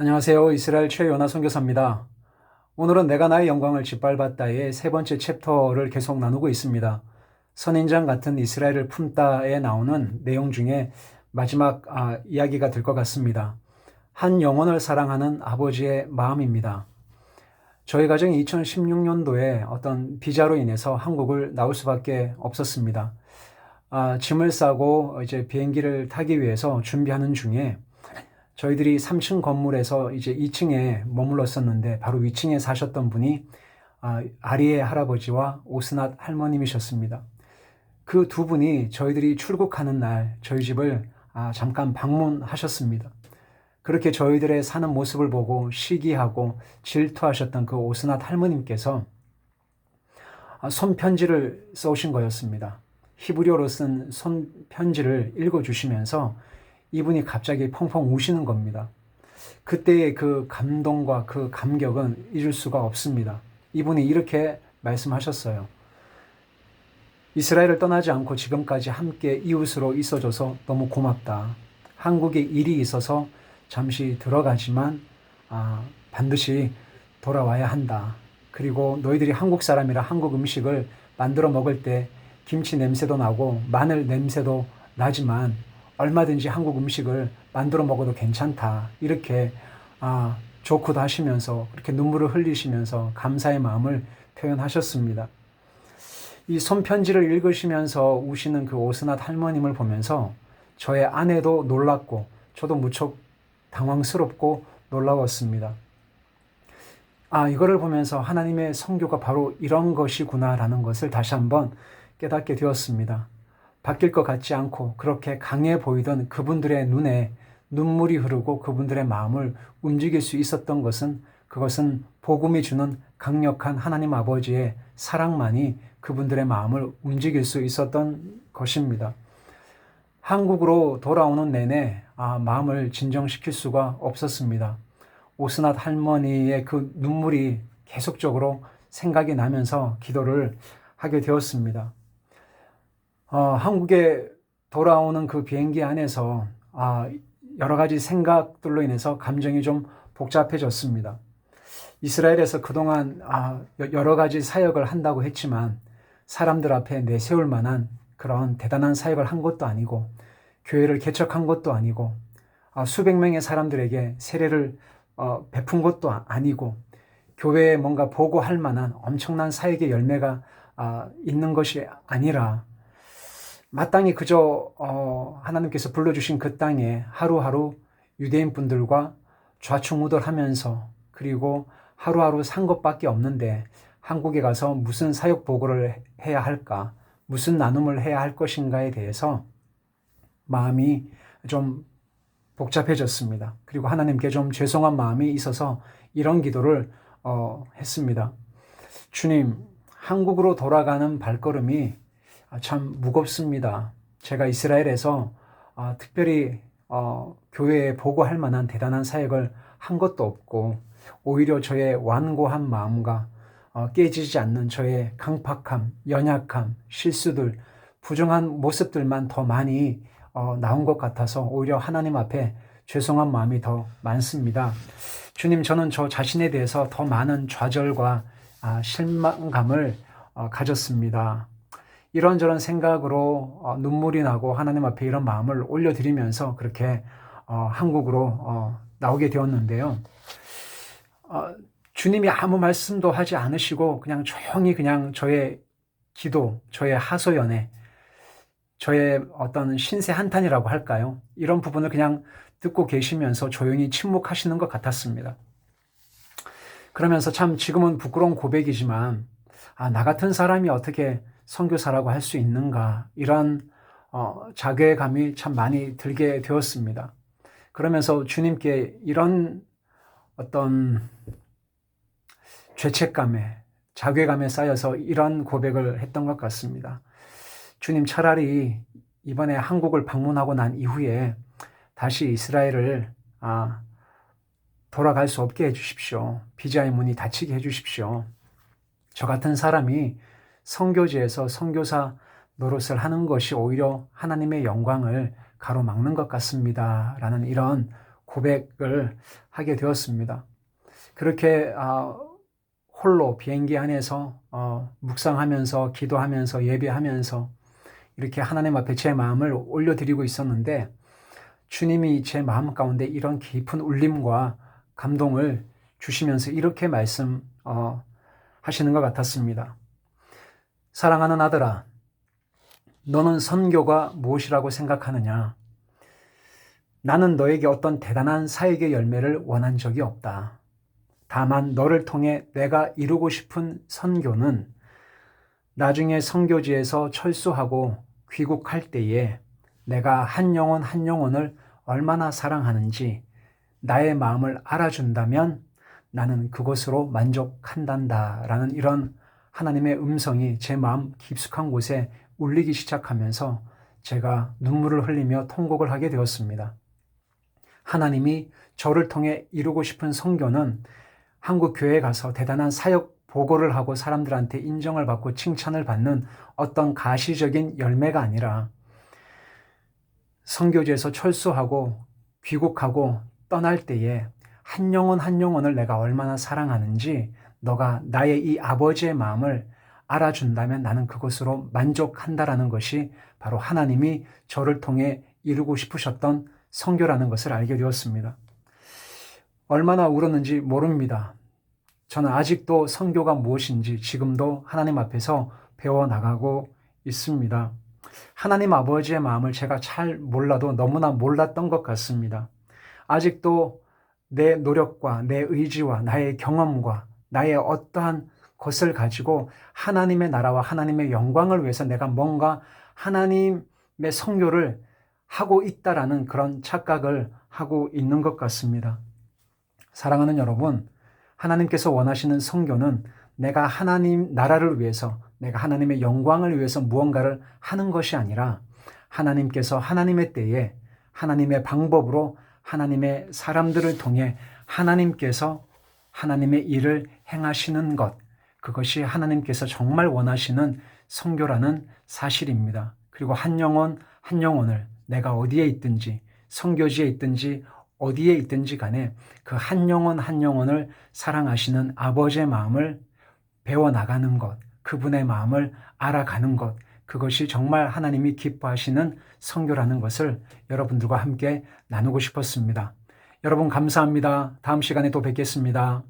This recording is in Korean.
안녕하세요. 이스라엘 최요나 선교사입니다. 오늘은 내가 나의 영광을 짓밟았다의 세 번째 챕터를 계속 나누고 있습니다. 선인장 같은 이스라엘을 품다에 나오는 내용 중에 마지막 이야기가 될 것 같습니다. 한 영혼을 사랑하는 아버지의 마음입니다. 저희 가정이 2016년도에 어떤 비자로 인해서 한국을 나올 수밖에 없었습니다. 짐을 싸고 이제 비행기를 타기 위해서 준비하는 중에 저희들이 3층 건물에서 이제 2층에 머물렀었는데 바로 위층에 사셨던 분이 아리의 할아버지와 오스낫 할머님이셨습니다. 그 두 분이 저희들이 출국하는 날 저희 집을 잠깐 방문하셨습니다. 그렇게 저희들의 사는 모습을 보고 시기하고 질투하셨던 그 오스낫 할머님께서 손편지를 써오신 거였습니다. 히브리어로 쓴 손편지를 읽어주시면서 이분이 갑자기 펑펑 우시는 겁니다. 그때의 그 감동과 그 감격은 잊을 수가 없습니다. 이분이 이렇게 말씀하셨어요. 이스라엘을 떠나지 않고 지금까지 함께 이웃으로 있어줘서 너무 고맙다. 한국에 일이 있어서 잠시 들어가지만 반드시 돌아와야 한다. 그리고 너희들이 한국 사람이라 한국 음식을 만들어 먹을 때 김치 냄새도 나고 마늘 냄새도 나지만 얼마든지 한국 음식을 만들어 먹어도 괜찮다. 이렇게 조크도 하시면서 그렇게 눈물을 흘리시면서 감사의 마음을 표현하셨습니다. 이 손편지를 읽으시면서 우시는 그 오스낫 할머님을 보면서 저의 아내도 놀랐고 저도 무척 당황스럽고 놀라웠습니다. 이거를 보면서 하나님의 선교가 바로 이런 것이구나라는 것을 다시 한번 깨닫게 되었습니다. 바뀔 것 같지 않고 그렇게 강해 보이던 그분들의 눈에 눈물이 흐르고 그분들의 마음을 움직일 수 있었던 그것은 복음이 주는 강력한 하나님 아버지의 사랑만이 그분들의 마음을 움직일 수 있었던 것입니다. 한국으로 돌아오는 내내 마음을 진정시킬 수가 없었습니다. 오스낫 할머니의 그 눈물이 계속적으로 생각이 나면서 기도를 하게 되었습니다. 한국에 돌아오는 그 비행기 안에서 여러 가지 생각들로 인해서 감정이 좀 복잡해졌습니다. 이스라엘에서 그동안 여러 가지 사역을 한다고 했지만 사람들 앞에 내세울 만한 그런 대단한 사역을 한 것도 아니고 교회를 개척한 것도 아니고 수백 명의 사람들에게 세례를 베푼 것도 아니고 교회에 뭔가 보고할 만한 엄청난 사역의 열매가 있는 것이 아니라 마땅히 그저 하나님께서 불러주신 그 땅에 하루하루 유대인 분들과 좌충우돌하면서 그리고 하루하루 산 것밖에 없는데 한국에 가서 무슨 사역 보고를 해야 할까, 무슨 나눔을 해야 할 것인가에 대해서 마음이 좀 복잡해졌습니다. 그리고 하나님께 좀 죄송한 마음이 있어서 이런 기도를 했습니다. 주님, 한국으로 돌아가는 발걸음이 참 무겁습니다. 제가 이스라엘에서 특별히 교회에 보고할 만한 대단한 사역을 한 것도 없고 오히려 저의 완고한 마음과 깨지지 않는 저의 강팍함, 연약함, 실수들, 부정한 모습들만 더 많이 나온 것 같아서 오히려 하나님 앞에 죄송한 마음이 더 많습니다. 주님, 저는 저 자신에 대해서 더 많은 좌절과 실망감을 가졌습니다. 이런저런 생각으로 눈물이 나고 하나님 앞에 이런 마음을 올려드리면서 그렇게 한국으로 나오게 되었는데요. 주님이 아무 말씀도 하지 않으시고 그냥 조용히 그냥 저의 기도, 저의 하소연에 저의 어떤 신세 한탄이라고 할까요? 이런 부분을 그냥 듣고 계시면서 조용히 침묵하시는 것 같았습니다. 그러면서 참 지금은 부끄러운 고백이지만 나 같은 사람이 어떻게 선교사라고 할 수 있는가 이런 자괴감이 참 많이 들게 되었습니다. 그러면서 주님께 이런 어떤 죄책감에 자괴감에 쌓여서 이런 고백을 했던 것 같습니다. 주님, 차라리 이번에 한국을 방문하고 난 이후에 다시 이스라엘을 돌아갈 수 없게 해주십시오. 비자의 문이 닫히게 해주십시오. 저 같은 사람이 선교지에서 선교사 노릇을 하는 것이 오히려 하나님의 영광을 가로막는 것 같습니다. 라는 이런 고백을 하게 되었습니다. 그렇게 홀로 비행기 안에서 묵상하면서 기도하면서 예배하면서 이렇게 하나님 앞에 제 마음을 올려드리고 있었는데 주님이 제 마음 가운데 이런 깊은 울림과 감동을 주시면서 이렇게 말씀하시는 것 같았습니다. 사랑하는 아들아, 너는 선교가 무엇이라고 생각하느냐? 나는 너에게 어떤 대단한 사역의 열매를 원한 적이 없다. 다만 너를 통해 내가 이루고 싶은 선교는 나중에 선교지에서 철수하고 귀국할 때에 내가 한 영혼 한 영혼을 얼마나 사랑하는지 나의 마음을 알아준다면 나는 그것으로 만족한단다 라는 이런 하나님의 음성이 제 마음 깊숙한 곳에 울리기 시작하면서 제가 눈물을 흘리며 통곡을 하게 되었습니다. 하나님이 저를 통해 이루고 싶은 선교는 한국 교회에 가서 대단한 사역 보고를 하고 사람들한테 인정을 받고 칭찬을 받는 어떤 가시적인 열매가 아니라 선교지에서 철수하고 귀국하고 떠날 때에 한 영혼 한 영혼을 내가 얼마나 사랑하는지 너가 나의 이 아버지의 마음을 알아준다면 나는 그것으로 만족한다라는 것이 바로 하나님이 저를 통해 이루고 싶으셨던 선교라는 것을 알게 되었습니다. 얼마나 울었는지 모릅니다. 저는 아직도 선교가 무엇인지 지금도 하나님 앞에서 배워나가고 있습니다. 하나님 아버지의 마음을 제가 잘 몰라도 너무나 몰랐던 것 같습니다. 아직도 내 노력과 내 의지와 나의 경험과 나의 어떠한 것을 가지고 하나님의 나라와 하나님의 영광을 위해서 내가 뭔가 하나님의 선교를 하고 있다라는 그런 착각을 하고 있는 것 같습니다. 사랑하는 여러분, 하나님께서 원하시는 선교는 내가 하나님 나라를 위해서, 내가 하나님의 영광을 위해서 무언가를 하는 것이 아니라 하나님께서 하나님의 때에 하나님의 방법으로 하나님의 사람들을 통해 하나님께서 하나님의 일을 행하시는 것, 그것이 하나님께서 정말 원하시는 선교라는 사실입니다. 그리고 한 영혼 한 영혼을 내가 어디에 있든지 선교지에 있든지 어디에 있든지 간에 그 한 영혼 한 영혼을 사랑하시는 아버지의 마음을 배워나가는 것, 그분의 마음을 알아가는 것, 그것이 정말 하나님이 기뻐하시는 선교라는 것을 여러분들과 함께 나누고 싶었습니다. 여러분 감사합니다. 다음 시간에 또 뵙겠습니다.